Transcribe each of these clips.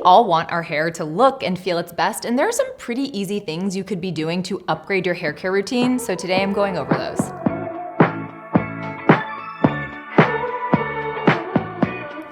all want our hair to look and feel its best, and there are some pretty easy things you could be doing to upgrade your hair care routine, so today I'm going over those.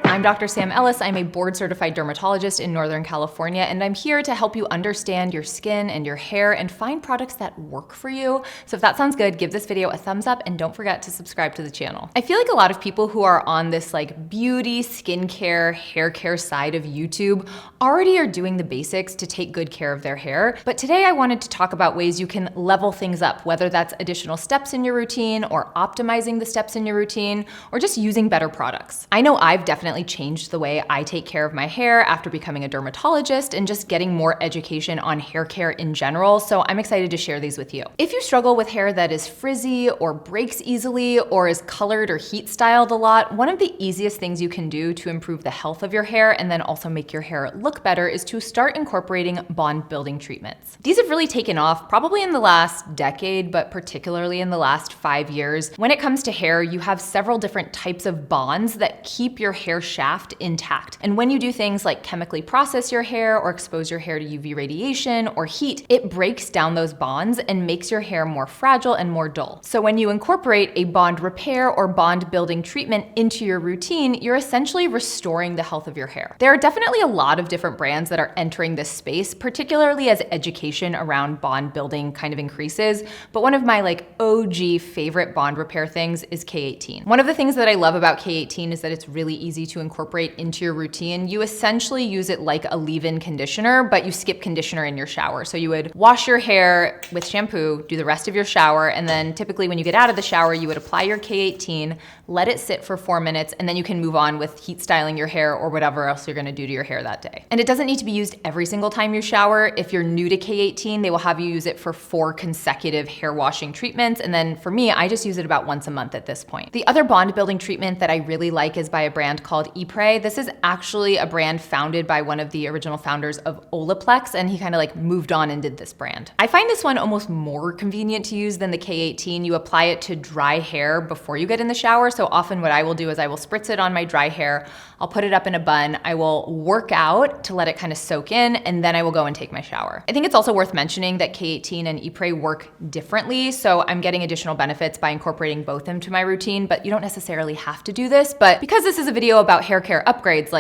I'm Dr. Sam Ellis. I'm a board-certified dermatologist in Northern California, and I'm here to help you understand your skin and your hair and find products that work for you. So if that sounds good, give this video a thumbs up and don't forget to subscribe to the channel. I feel like a lot of people who are on this beauty, skincare, hair care side of YouTube already are doing the basics to take good care of their hair. But today I wanted to talk about ways you can level things up, whether that's additional steps in your routine or optimizing the steps in your routine or just using better products. I know I've definitely changed the way I take care of my hair after becoming a dermatologist and just getting more education on hair care in general, so I'm excited to share these with you. If you struggle with hair that is frizzy or breaks easily or is colored or heat styled a lot, one of the easiest things you can do to improve the health of your hair and then also make your hair look better is to start incorporating bond building treatments. These have really taken off probably in the last decade, but particularly in the last 5 years. When it comes to hair, you have several different types of bonds that keep your hair shaft intact. And when you do things like chemically process your hair or expose your hair to UV radiation or heat, it breaks down those bonds and makes your hair more fragile and more dull. So when you incorporate a bond repair or bond building treatment into your routine, you're essentially restoring the health of your hair. There are definitely a lot of different brands that are entering this space, particularly as education around bond building kind of increases. But one of my OG favorite bond repair things is K18. One of the things that I love about K18 is that it's really easy to incorporate into your routine. You essentially use it like a leave-in conditioner, but you skip conditioner in your shower. So you would wash your hair with shampoo, do the rest of your shower, and then typically when you get out of the shower, you would apply your K18, let it sit for 4 minutes, and then you can move on with heat styling your hair or whatever else you're gonna do to your hair that day. And it doesn't need to be used every single time you shower. If you're new to K18, they will have you use it for 4 consecutive hair washing treatments. And then for me, I just use it about once a month at this point. The other bond building treatment that I really like is by a brand called Ypres. This is actually a brand founded by one of the original founders of Olaplex, and he kind of moved on and did this brand. I find this one almost more convenient to use than the K18. You apply it to dry hair before you get in the shower. So often what I will do is I will spritz it on my dry hair, I'll put it up in a bun, I will work out to let it kind of soak in, and then I will go and take my shower. I think it's also worth mentioning that K18 and Ypres work differently, so I'm getting additional benefits by incorporating both into my routine, but you don't necessarily have to do this. But because this is a video about hair care upgrades,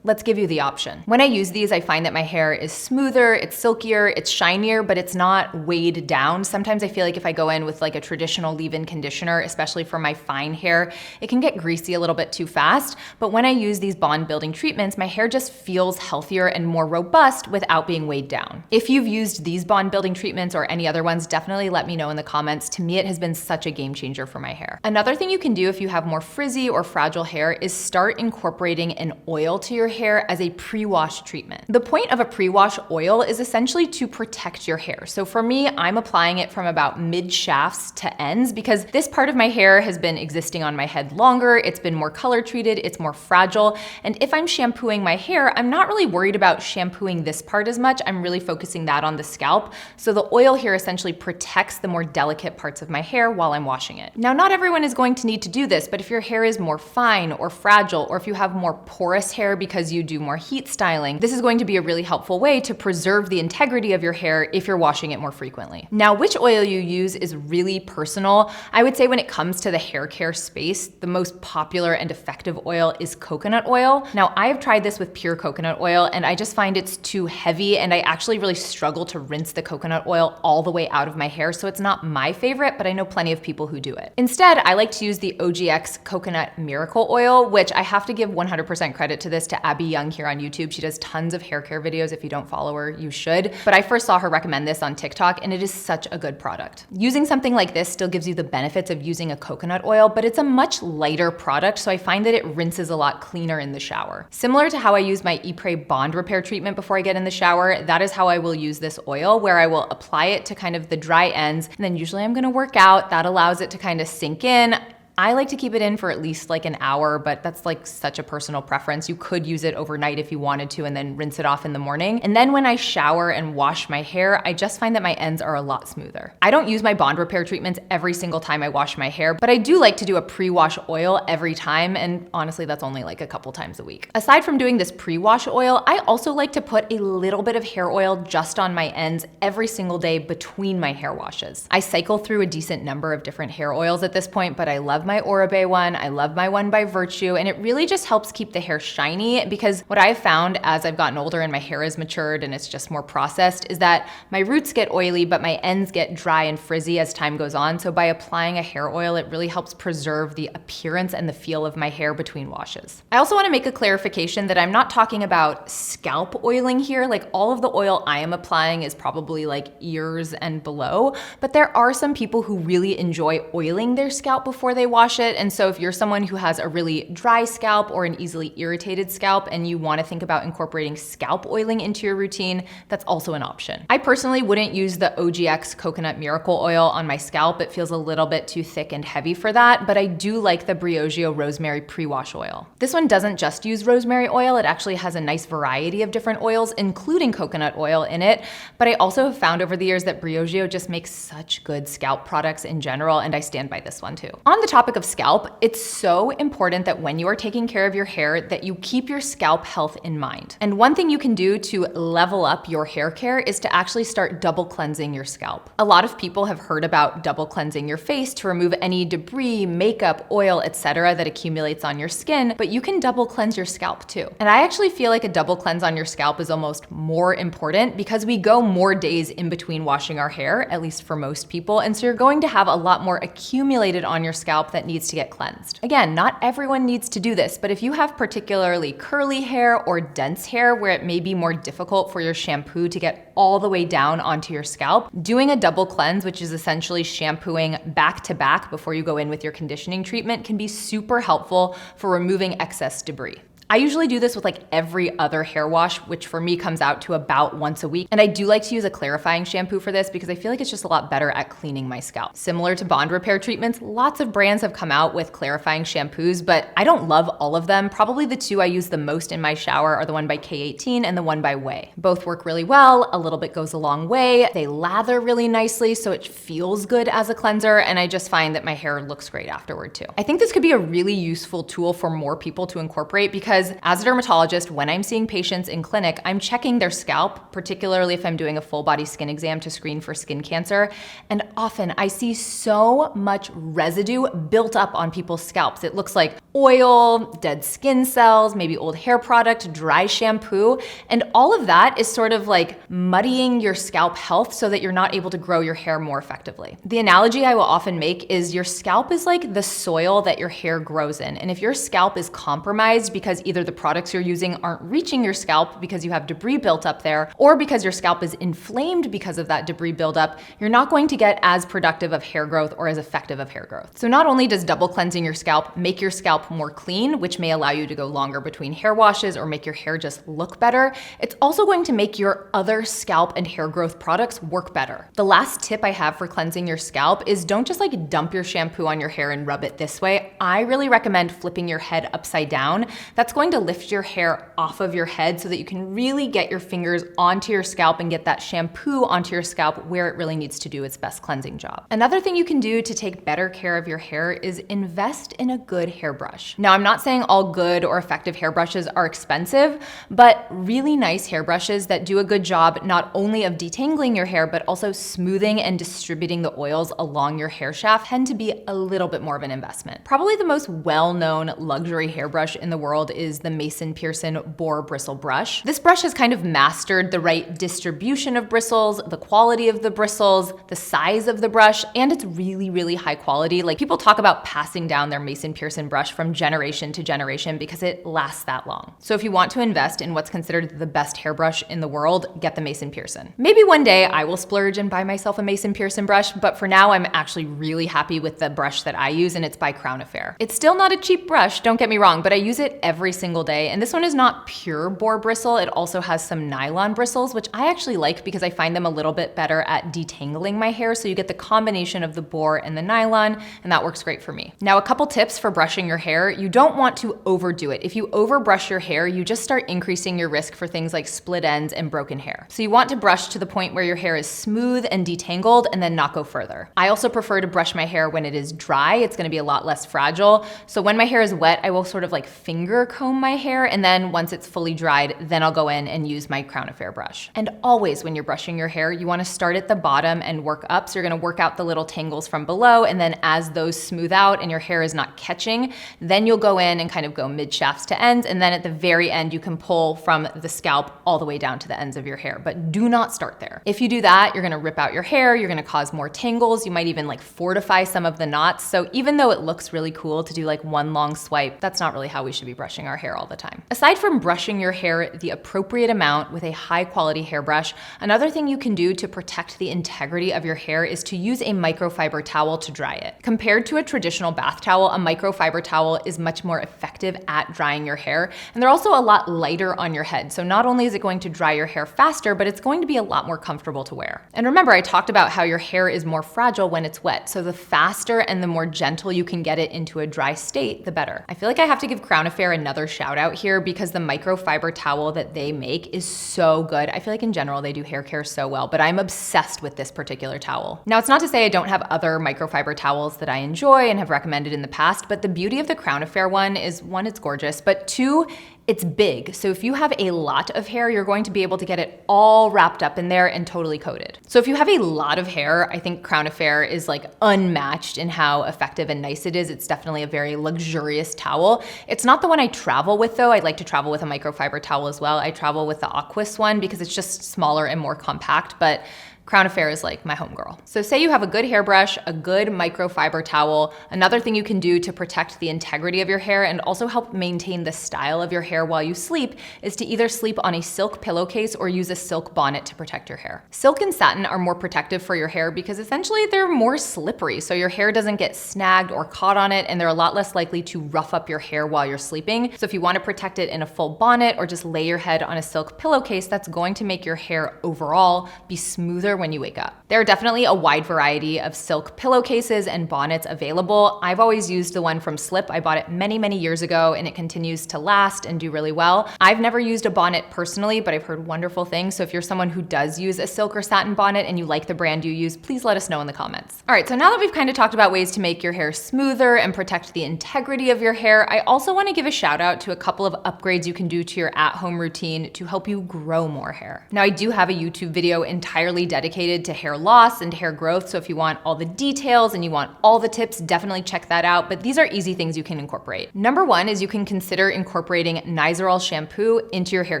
let's give you the option. When I use these, I find that my hair is smoother, it's silkier, it's shinier, but it's not weighed down. Sometimes I feel like if I go in with a traditional leave-in conditioner, especially for my fine hair, it can get greasy a little bit too fast. But when I use these bond building treatments, my hair just feels healthier and more robust without being weighed down. If you've used these bond building treatments or any other ones, definitely let me know in the comments. To me, it has been such a game changer for my hair. Another thing you can do if you have more frizzy or fragile hair is start incorporating an oil to your hair as a pre-wash treatment. The point of a pre-wash oil is essentially to protect your hair. So for me, I'm applying it from about mid shafts to ends because this part of my hair has been existing on my head longer, it's been more color treated, it's more fragile, and if I'm shampooing my hair, I'm not really worried about shampooing this part as much, I'm really focusing that on the scalp. So the oil here essentially protects the more delicate parts of my hair while I'm washing it. Now, not everyone is going to need to do this, but if your hair is more fine or fragile, or if you have more porous hair because you do more heat styling, this is going to be a really helpful way to preserve the integrity of your hair if you're washing it more frequently. Now, which oil you use is really personal. I would say when it comes to the hair care space, the most popular and effective oil is coconut oil. Now, I have tried this with pure coconut oil and I just find it's too heavy and I actually really struggle to rinse the coconut oil all the way out of my hair, so it's not my favorite, but I know plenty of people who do it. Instead, I like to use the OGX Coconut Miracle Oil, which I have to give 100% credit to this to Abby Young here on YouTube. She does tons of hair care videos. If you don't follow her, you should. But I first saw her recommend this on TikTok and it is such a good product. Using something like this still gives you the benefits of using a coconut oil, but it's a much lighter product, so I find that it rinses a lot cleaner in the shower. Similar to how I use my Ypres bond repair treatment before I get in the shower, that is how I will use this oil, where I will apply it to kind of the dry ends, and then usually I'm gonna work out. That allows it to kind of sink in. I like to keep it in for at least like an hour, but that's like such a personal preference. You could use it overnight if you wanted to and then rinse it off in the morning. And then when I shower and wash my hair, I just find that my ends are a lot smoother. I don't use my bond repair treatments every single time I wash my hair, but I do like to do a pre-wash oil every time, and honestly, that's only like a couple times a week. Aside from doing this pre-wash oil, I also like to put a little bit of hair oil just on my ends every single day between my hair washes. I cycle through a decent number of different hair oils at this point, but I love my Oribe one, I love my one by Virtue, and it really just helps keep the hair shiny, because what I've found as I've gotten older and my hair has matured and it's just more processed is that my roots get oily, but my ends get dry and frizzy as time goes on. So by applying a hair oil, it really helps preserve the appearance and the feel of my hair between washes. I also want to make a clarification that I'm not talking about scalp oiling here. Like, all of the oil I am applying is probably like ears and below, but there are some people who really enjoy oiling their scalp before they wash it. And so if you're someone who has a really dry scalp or an easily irritated scalp and you want to think about incorporating scalp oiling into your routine, that's also an option. I personally wouldn't use the OGX Coconut Miracle Oil on my scalp. It feels a little bit too thick and heavy for that, but I do like the Briogeo Rosemary Pre-Wash Oil. This one doesn't just use rosemary oil, it actually has a nice variety of different oils, including coconut oil in it, but I also have found over the years that Briogeo just makes such good scalp products in general, and I stand by this one too. On the topic of scalp, it's so important that when you are taking care of your hair that you keep your scalp health in mind. And one thing you can do to level up your hair care is to actually start double cleansing your scalp. A lot of people have heard about double cleansing your face to remove any debris, makeup, oil, etc. that accumulates on your skin, but you can double cleanse your scalp too. And I actually feel like a double cleanse on your scalp is almost more important because we go more days in between washing our hair, at least for most people, and so you're going to have a lot more accumulated on your scalp that needs to get cleansed. Again, not everyone needs to do this, but if you have particularly curly hair or dense hair where it may be more difficult for your shampoo to get all the way down onto your scalp, doing a double cleanse, which is essentially shampooing back to back before you go in with your conditioning treatment, can be super helpful for removing excess debris. I usually do this with like every other hair wash, which for me comes out to about once a week. And I do like to use a clarifying shampoo for this because I feel like it's just a lot better at cleaning my scalp. Similar to bond repair treatments, lots of brands have come out with clarifying shampoos, but I don't love all of them. Probably the two I use the most in my shower are the one by K18 and the one by Way. Both work really well. A little bit goes a long way. They lather really nicely, so it feels good as a cleanser. And I just find that my hair looks great afterward too. I think this could be a really useful tool for more people to incorporate because as a dermatologist, when I'm seeing patients in clinic, I'm checking their scalp, particularly if I'm doing a full body skin exam to screen for skin cancer. And often I see so much residue built up on people's scalps. It looks like oil, dead skin cells, maybe old hair product, dry shampoo. And all of that is sort of like muddying your scalp health so that you're not able to grow your hair more effectively. The analogy I will often make is your scalp is like the soil that your hair grows in. And if your scalp is compromised because either the products you're using aren't reaching your scalp because you have debris built up there, or because your scalp is inflamed because of that debris buildup, you're not going to get as productive of hair growth or as effective of hair growth. So not only does double cleansing your scalp make your scalp more clean, which may allow you to go longer between hair washes or make your hair just look better, it's also going to make your other scalp and hair growth products work better. The last tip I have for cleansing your scalp is don't just like dump your shampoo on your hair and rub it this way. I really recommend flipping your head upside down. That's going to lift your hair off of your head so that you can really get your fingers onto your scalp and get that shampoo onto your scalp where it really needs to do its best cleansing job. Another thing you can do to take better care of your hair is invest in a good hairbrush. Now, I'm not saying all good or effective hairbrushes are expensive, but really nice hairbrushes that do a good job not only of detangling your hair, but also smoothing and distributing the oils along your hair shaft tend to be a little bit more of an investment. Probably the most well-known luxury hairbrush in the world is the Mason Pearson Boar Bristle Brush. This brush has kind of mastered the right distribution of bristles, the quality of the bristles, the size of the brush, and it's really, really high quality. Like, people talk about passing down their Mason Pearson brush from generation to generation because it lasts that long. So if you want to invest in what's considered the best hairbrush in the world, get the Mason Pearson. Maybe one day I will splurge and buy myself a Mason Pearson brush, but for now I'm actually really happy with the brush that I use, and it's by Crown Affair. It's still not a cheap brush, don't get me wrong, but I use it every every single day. And this one is not pure boar bristle. It also has some nylon bristles, which I actually like because I find them a little bit better at detangling my hair. So you get the combination of the boar and the nylon, and that works great for me. Now, a couple tips for brushing your hair. You don't want to overdo it. If you overbrush your hair, you just start increasing your risk for things like split ends and broken hair. So you want to brush to the point where your hair is smooth and detangled and then not go further. I also prefer to brush my hair when it is dry. It's gonna be a lot less fragile. So when my hair is wet, I will sort of like finger comb my hair, and then once it's fully dried, then I'll go in and use my Crown Affair brush. And always when you're brushing your hair, you wanna start at the bottom and work up. So you're gonna work out the little tangles from below, and then as those smooth out and your hair is not catching, then you'll go in and kind of go mid shafts to ends, and then at the very end, you can pull from the scalp all the way down to the ends of your hair, but do not start there. If you do that, you're gonna rip out your hair, you're gonna cause more tangles, you might even like fortify some of the knots. So even though it looks really cool to do like one long swipe, that's not really how we should be brushing our hair all the time. Aside from brushing your hair the appropriate amount with a high quality hairbrush, another thing you can do to protect the integrity of your hair is to use a microfiber towel to dry it. Compared to a traditional bath towel, a microfiber towel is much more effective at drying your hair, and they're also a lot lighter on your head. So not only is it going to dry your hair faster, but it's going to be a lot more comfortable to wear. And remember, I talked about how your hair is more fragile when it's wet. So the faster and the more gentle you can get it into a dry state, the better. I feel like I have to give Crown Affair another shout out here because the microfiber towel that they make is so good. I feel like in general, they do hair care so well, but I'm obsessed with this particular towel. Now, it's not to say I don't have other microfiber towels that I enjoy and have recommended in the past, but the beauty of the Crown Affair one is, one, it's gorgeous, but two, it's big. So if you have a lot of hair, you're going to be able to get it all wrapped up in there and totally coated. So if you have a lot of hair, I think Crown Affair is like unmatched in how effective and nice it is. It's definitely a very luxurious towel. It's not the one I travel with though. I like to travel with a microfiber towel as well. I travel with the Aquis one because it's just smaller and more compact, but Crown Affair is like my homegirl. So say you have a good hairbrush, a good microfiber towel. Another thing you can do to protect the integrity of your hair and also help maintain the style of your hair while you sleep is to either sleep on a silk pillowcase or use a silk bonnet to protect your hair. Silk and satin are more protective for your hair because essentially they're more slippery, so your hair doesn't get snagged or caught on it, and they're a lot less likely to rough up your hair while you're sleeping. So if you want to protect it in a full bonnet or just lay your head on a silk pillowcase, that's going to make your hair overall be smoother when you wake up. There are definitely a wide variety of silk pillowcases and bonnets available. I've always used the one from Slip. I bought it many, many years ago, and it continues to last and do really well. I've never used a bonnet personally, but I've heard wonderful things. So if you're someone who does use a silk or satin bonnet and you like the brand you use, please let us know in the comments. All right, so now that we've kind of talked about ways to make your hair smoother and protect the integrity of your hair, I also want to give a shout out to a couple of upgrades you can do to your at-home routine to help you grow more hair. Now, I do have a YouTube video entirely dedicated to hair loss and hair growth, so if you want all the details and you want all the tips, definitely check that out, but these are easy things you can incorporate. Number one is you can consider incorporating Nizoral shampoo into your hair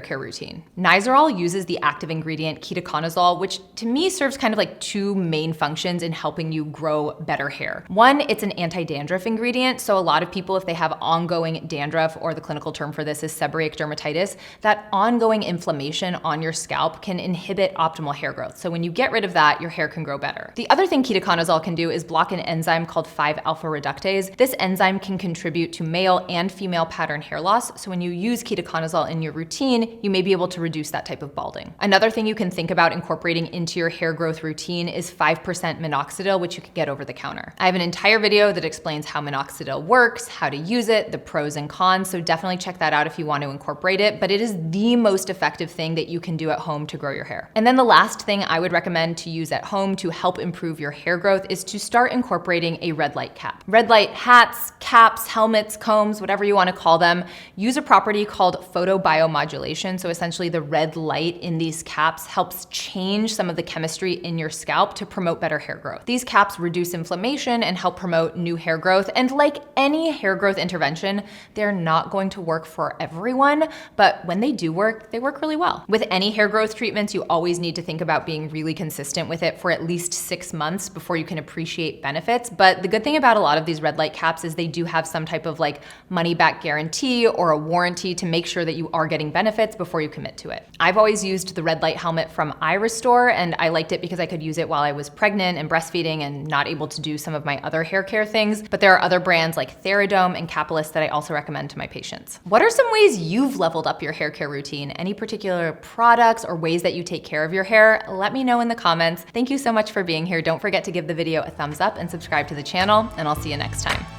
care routine. Nizoral uses the active ingredient ketoconazole, which to me serves kind of like two main functions in helping you grow better hair. One, it's an anti-dandruff ingredient, so a lot of people, if they have ongoing dandruff, or the clinical term for this is seborrheic dermatitis, that ongoing inflammation on your scalp can inhibit optimal hair growth. So when you get rid of that, your hair can grow better. The other thing ketoconazole can do is block an enzyme called 5-alpha reductase. This enzyme can contribute to male and female pattern hair loss, so when you use ketoconazole in your routine, you may be able to reduce that type of balding. Another thing you can think about incorporating into your hair growth routine is 5% minoxidil, which you can get over the counter. I have an entire video that explains how minoxidil works, how to use it, the pros and cons, so definitely check that out if you want to incorporate it, but it is the most effective thing that you can do at home to grow your hair. And then the last thing I would recommend to use at home to help improve your hair growth is to start incorporating a red light cap. Red light hats, caps, helmets, combs, whatever you want to call them, use a property called photobiomodulation. So essentially the red light in these caps helps change some of the chemistry in your scalp to promote better hair growth. These caps reduce inflammation and help promote new hair growth. And like any hair growth intervention, they're not going to work for everyone, but when they do work, they work really well. With any hair growth treatments, you always need to think about being really really consistent with it for at least 6 months before you can appreciate benefits. But the good thing about a lot of these red light caps is they do have some type of like money back guarantee or a warranty to make sure that you are getting benefits before you commit to it. I've always used the red light helmet from iRestore, and I liked it because I could use it while I was pregnant and breastfeeding and not able to do some of my other hair care things. But there are other brands like Theradome and Capilis that I also recommend to my patients. What are some ways you've leveled up your hair care routine? Any particular products or ways that you take care of your hair? Let me know in the comments. Thank you so much for being here. Don't forget to give the video a thumbs up and subscribe to the channel, and I'll see you next time.